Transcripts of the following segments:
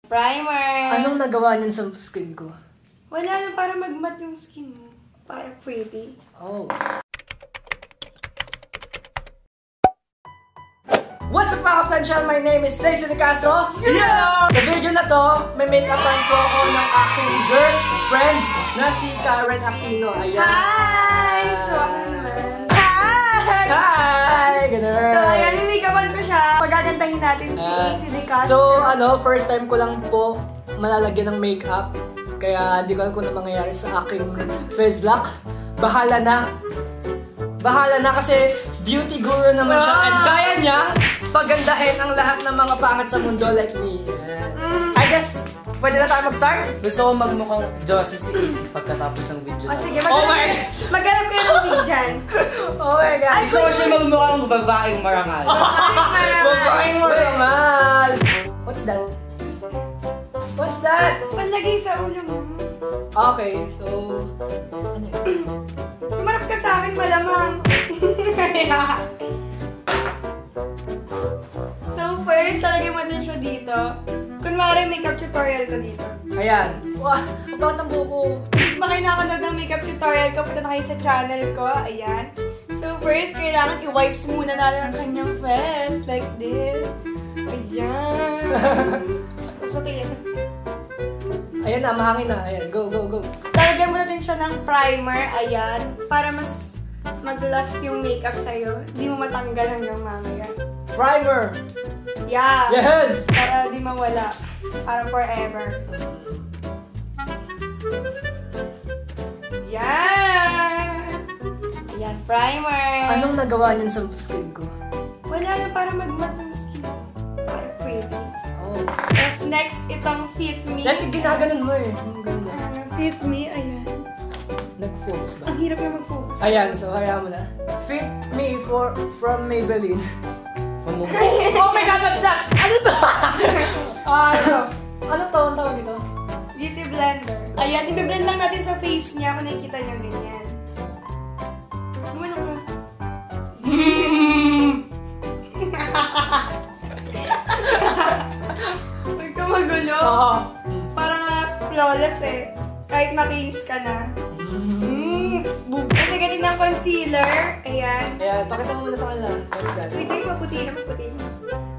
Primer! Anong nagawa niyan sa skin ko? Wala lang, para mag-matte yung skin mo. Para pretty. Oh. What's up mga kaptansyan? My name is Cesar De Castro. Yeah! Sa video na to, may make-upan po ako ng aking girlfriend na si Karen Aquino. Ayan. Hi! So, ako naman. Hi! Hi! Ganun. So, ayan, make-upan ko siya. Pagagandahin natin si Cesar De Castro. So, first time ko lang po malalagyan ng make-up. Kaya hindi ko alam kung ano mangyayari sa aking face lock. Bahala na. Bahala na kasi beauty guru naman siya. And kaya niya pagandahin ang lahat ng mga pangat sa mundo like me. I guess, pwede na tayo mag-start? Gusto ko magmukhang Josie si Casey pagkatapos ng video. O sige, maghanap kayo ng video dyan. Oh my God. Gusto ko siya magmukhang babaeng marangal. Babaeng marangal. What's that? What's that? Panlagay sa ulo mo. Okay, so... Ano yun? Tumarap ka sa akin, malamang. So first, talagay mo din siya dito. Kunwari, makeup tutorial ko dito. Ayan. Wah, bakit ang buko? Kung ba kayo nakanood ng makeup tutorial ko, punta na kayo sa channel ko. Ayan. So first, kailangan i-wipes muna natin ang kanyang face. Like this. Ayan. Tapos okay yan. Ayan na, mahangin na. Ayan, go, go, go. Talagyan mo na din siya ng primer. Ayan. Para mas mag-last yung makeup sa'yo. Hindi mo matanggal hanggang mamaya. Primer! Yeah! Yes! Para di mawala. Parang forever. Yan! Ayan, primer! Anong nagawa niyan sa skin ko? Wala lang, para mag-matte yung skin. Para pretty. Oh. Tapos next, itong Fit Me. Dati ginaganon mo eh. Yung ganda. Fit Me, ayan. Nag-focus ba? Ang hirap na mag-focus. Ayan, so kaya mo na. Fit Me from Maybelline. Oh my God, what's that? Ano to? Ano to? Ang tawag dito? Beauty blender. Ayan, i-blend lang natin sa face niya kung nakikita niyo ganyan. Lumano ka. Huwag ka magulo. Parang flawless eh. Kahit makinis ka na. Kasi ganun ang concealer. Ayan. Ayan, pakita mo muna sa kanila. What's that? Wait, ay, maputi na.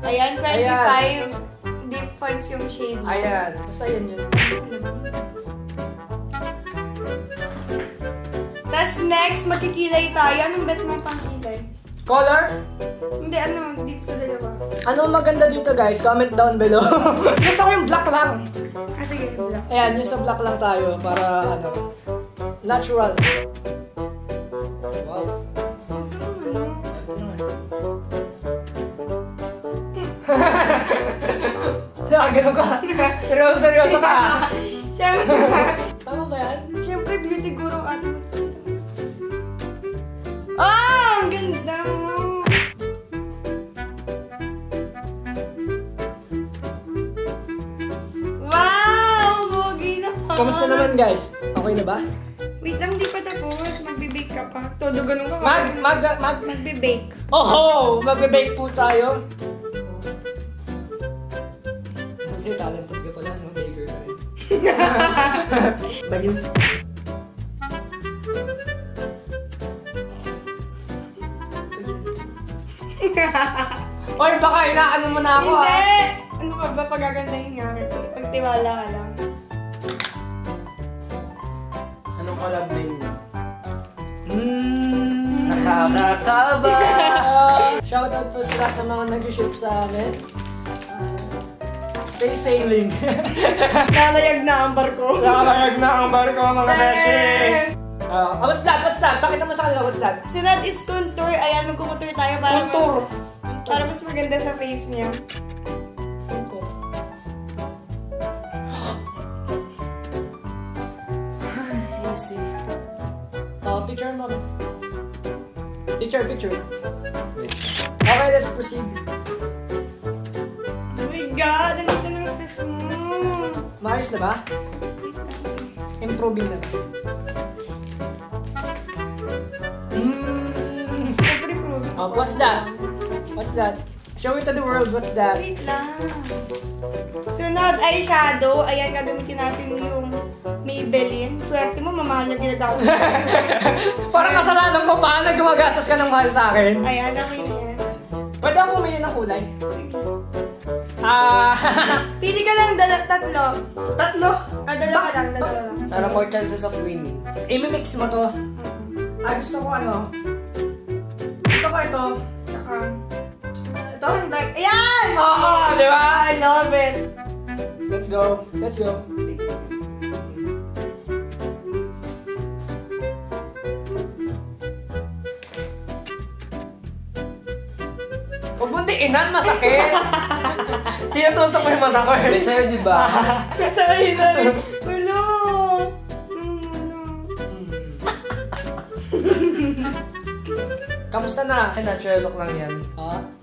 Ayan, 25 deep fonts yung shade. Ayan, basta yan yun. Tapos next, magkikilay tayo. Anong bet mong pangkilay? Color? Hindi, ano, dito sa dalawa. Ano maganda dito guys? Comment down below. Gusto ko yung black lang. Sige, black. Ayan, yung sa black lang tayo para ano, natural. Wow. Ganun ka. Seryoso ka. Siyempre. Tama ba yan? Siyempre, beauty guru atin. Ah! Ang ganda mo! Wow! Pogi na pa! Kamusta naman guys? Okay na ba? Wait lang, di pa tapos. Magbe-bake ka pa. Todo ganun ka. Magbe-bake. Oh! Magbe-bake po tayo. Okay, talented ka pala, no? Baker ka rin. Baliw. Oy, baka inaano mo na ako. Hindi! Ano ka ba? Pagagandahin nga kita. Pagtiwala ka lang. Anong collab name niya? Nakakakaba! Shoutout po sa lahat ng mga nag-ship sa amin. Stay sailing. Nalayag na ang barko. Nakalayag na ang barko mga beshi. What's that? What's that? Pakita mo sa kanila, what's that? So that is contour. Ayan, magkukontour tayo para Contour. Para mas maganda sa face niya. Contour. Easy. Picture mo. Picture. Okay, let's proceed. Oh my God! Ang ganda ng face mo. Maayos na ba? Improving na ba? Improve. What's that? What's that? Show it to the world, what's that? Wait lang. Sunod, eyeshadow. Ayan, gagamitin natin yung Maybelline. Swerte mo, mamahal na ginagawa. Parang kasalanan mo pa na gumagastos ka ng mahal sa akin. Ayan, okay na yan. Pwede ako pumili ng kulay. Sige. Pili Pili ka lang, tatlo. Tatlo. Dalawa lang. Para more chances of winning. I-mix mo to. Gusto ko ano. Gusto ko ito. Tsaka, ito, like, ayan! Oo, di ba? I love it. Let's go. Let's go. Huwag mo inan, masakit. Tinutusok mo yung mata ko eh. May sa'yo, di ba? Sorry. Ulo. Kamusta na? Ay, natural look lang yan.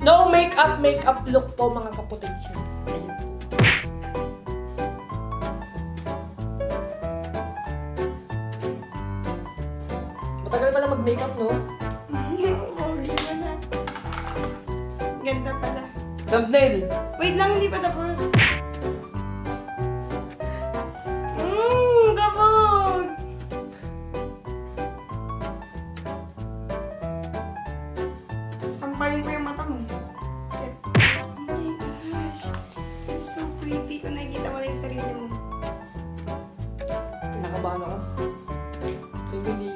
No makeup look po mga kapatid. Ayun. Matagal pala mag-makeup, no? Ganda pala. Thumbnail. Wait lang, hindi pa tapos. Kapag! Sampalin ko yung mata mo. Oh my gosh. It's so pretty. Kung nakikita mo na yung sarili mo. Nakabahan ako. Hindi.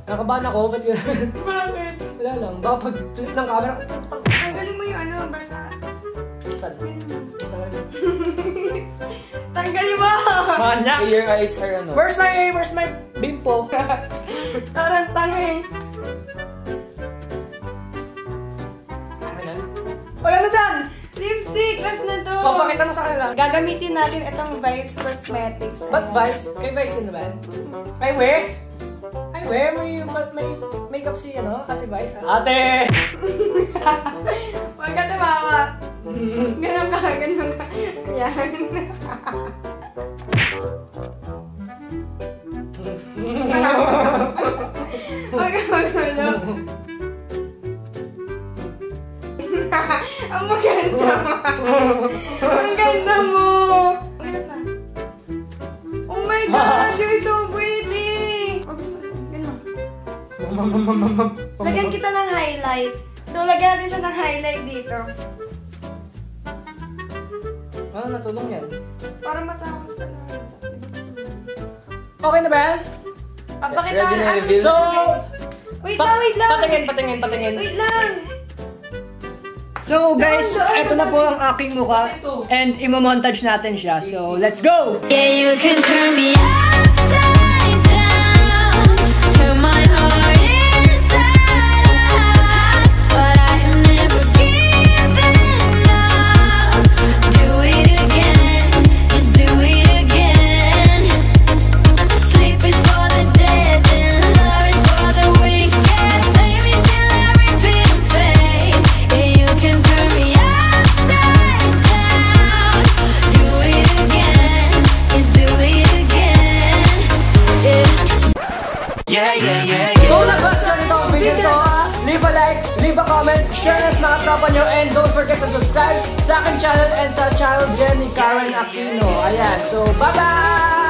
Nakabahan ako, ba't yun? Bakit? Wala lang, baka pag-flip ng camera, Tanggalin mo yung ano, basa. saan? Tanggalin mo! Manya! So, your eyes are ano? Where's my bimpo? Tarang tanga eh. Ayan. O, ano dyan? Lipstick! Last na to! Papakita mo sa kanila. Gagamitin natin itong Vice Cosmetics. Ba't Ayan. Vice? Kay Vice din naman? Ay, where? May makeup si, ano, Ate Vice? Ate! Huwag ka tumawa. Ganun ka. Yan. Huwag ka magulo. Ang maganda mo. Ang ganda mo. Oh my God, you're so pretty. Lagyan kita ng highlight. So, lagyan natin siya ng highlight dito. Ano, natulong yan? Para matapos ka na. Okay na ba yan? Papakita Ready na ka- reveal? So, Wait lang. patingin. Wait lang. So guys, eto na po ang aking mukha and imo-montage natin siya. So, let's go! Yeah, you can turn me upside down, turn my heart inside out, but I am never giving up. Do it again, just do it again. Sleep is for the dead and love is for the weak. Yeah, play me till I repeat and fade. Yeah, you can turn me upside down. Do it again, just do it again. Yeah. Kung nagustuhan nito ang video ito, leave a like, leave a comment, share na sa mga tropa nyo, and don't forget to subscribe sa aking channel and sa channel din ni Karen Aquino. Ayan, so bye-bye!